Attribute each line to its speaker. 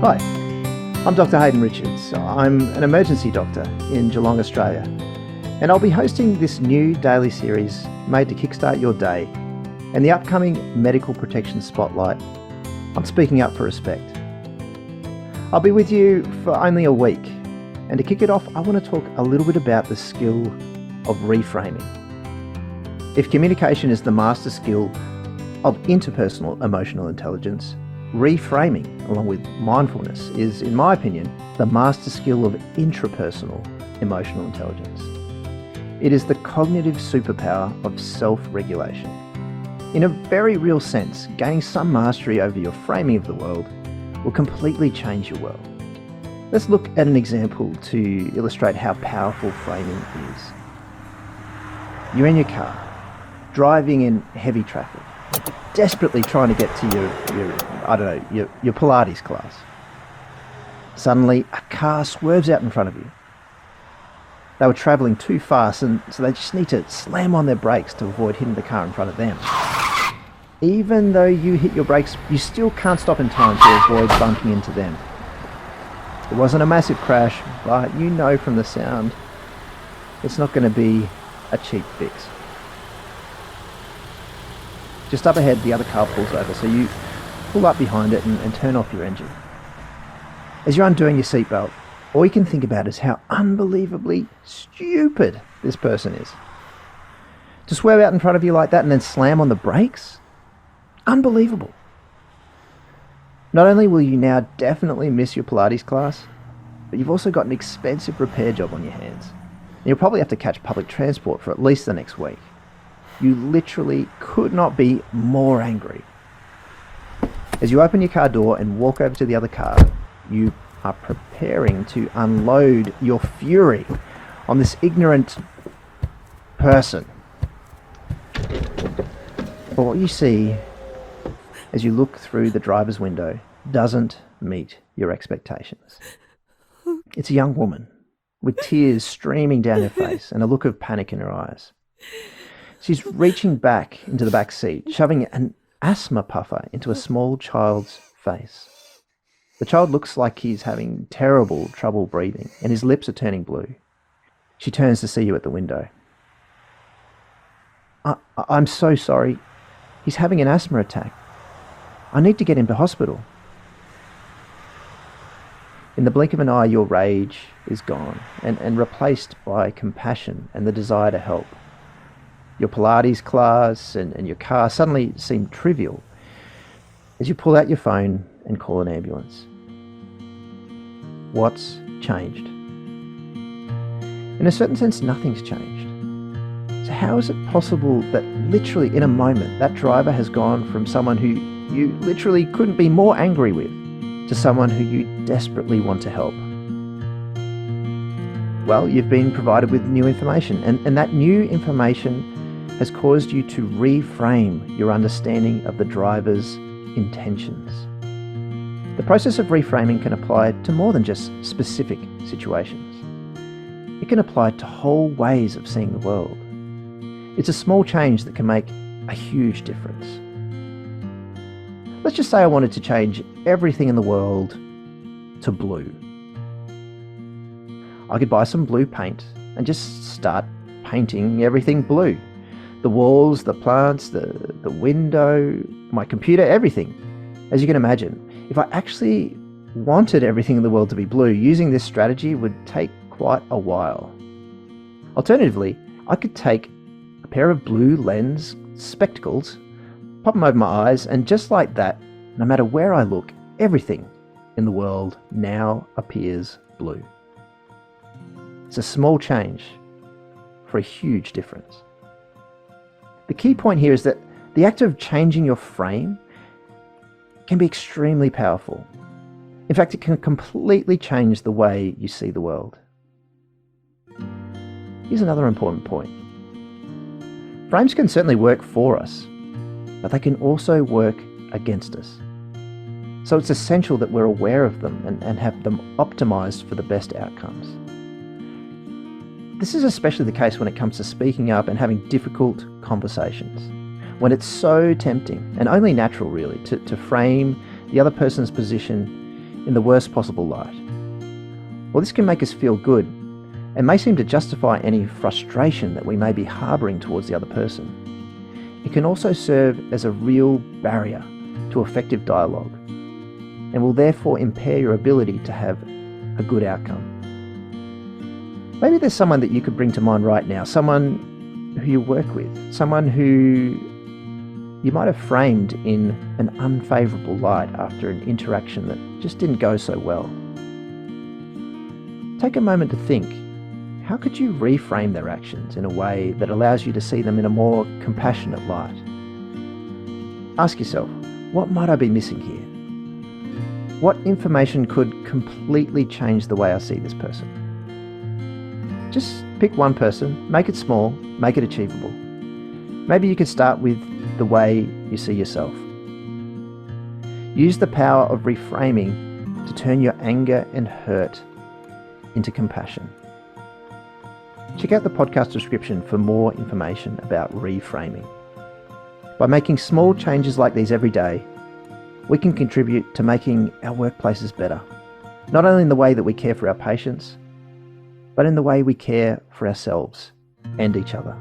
Speaker 1: Hi, I'm Dr Hayden Richards. I'm an emergency doctor in Geelong, Australia, and I'll be hosting this new daily series made to kickstart your day and the upcoming Medical Protection Spotlight on speaking up for respect. I'll be with you for only a week, and to kick it off, I want to talk a little bit about the skill of reframing. If communication is the master skill of interpersonal emotional intelligence, reframing, along with mindfulness, is, in my opinion, the master skill of intrapersonal emotional intelligence. It is the cognitive superpower of self-regulation. In a very real sense, gaining some mastery over your framing of the world will completely change your world. Let's look at an example to illustrate how powerful framing is. You're in your car, driving in heavy traffic, desperately trying to get to your Pilates class. Suddenly, a car swerves out in front of you. They were travelling too fast, and so they just need to slam on their brakes to avoid hitting the car in front of them. Even though you hit your brakes, you still can't stop in time to avoid bumping into them. It wasn't a massive crash, but you know from the sound, it's not going to be a cheap fix. Just up ahead, the other car pulls over, so you pull up behind it and turn off your engine. As you're undoing your seatbelt, all you can think about is how unbelievably stupid this person is. To swerve out in front of you like that and then slam on the brakes? Unbelievable. Not only will you now definitely miss your Pilates class, but you've also got an expensive repair job on your hands. And you'll probably have to catch public transport for at least the next week. You literally could not be more angry. As you open your car door and walk over to the other car, you are preparing to unload your fury on this ignorant person. But what you see as you look through the driver's window doesn't meet your expectations. It's a young woman with tears streaming down her face and a look of panic in her eyes. She's reaching back into the back seat, shoving an asthma puffer into a small child's face. The child looks like he's having terrible trouble breathing, and his lips are turning blue. She turns to see you at the window. I'm so sorry. He's having an asthma attack. I need to get him to hospital. In the blink of an eye, your rage is gone and replaced by compassion and the desire to help. Your Pilates class and your car suddenly seem trivial as you pull out your phone and call an ambulance. What's changed? In a certain sense, nothing's changed. So how is it possible that literally in a moment that driver has gone from someone who you literally couldn't be more angry with to someone who you desperately want to help? Well, you've been provided with new information, and that new information has caused you to reframe your understanding of the driver's intentions. The process of reframing can apply to more than just specific situations. It can apply to whole ways of seeing the world. It's a small change that can make a huge difference. Let's just say I wanted to change everything in the world to blue. I could buy some blue paint and just start painting everything blue. The walls, the plants, the window, my computer, everything. As you can imagine, if I actually wanted everything in the world to be blue, using this strategy would take quite a while. Alternatively, I could take a pair of blue lens spectacles, pop them over my eyes, and just like that, no matter where I look, everything in the world now appears blue. It's a small change for a huge difference. The key point here is that the act of changing your frame can be extremely powerful. In fact, it can completely change the way you see the world. Here's another important point. Frames can certainly work for us, but they can also work against us. So it's essential that we're aware of them and have them optimized for the best outcomes. This is especially the case when it comes to speaking up and having difficult conversations, when it's so tempting and only natural really to frame the other person's position in the worst possible light. Well, this can make us feel good and may seem to justify any frustration that we may be harbouring towards the other person. It can also serve as a real barrier to effective dialogue and will therefore impair your ability to have a good outcome. Maybe there's someone that you could bring to mind right now, someone who you work with, someone who you might have framed in an unfavourable light after an interaction that just didn't go so well. Take a moment to think, how could you reframe their actions in a way that allows you to see them in a more compassionate light? Ask yourself, what might I be missing here? What information could completely change the way I see this person? Just pick one person, make it small, make it achievable. Maybe you could start with the way you see yourself. Use the power of reframing to turn your anger and hurt into compassion. Check out the podcast description for more information about reframing. By making small changes like these every day, we can contribute to making our workplaces better, not only in the way that we care for our patients, but in the way we care for ourselves and each other.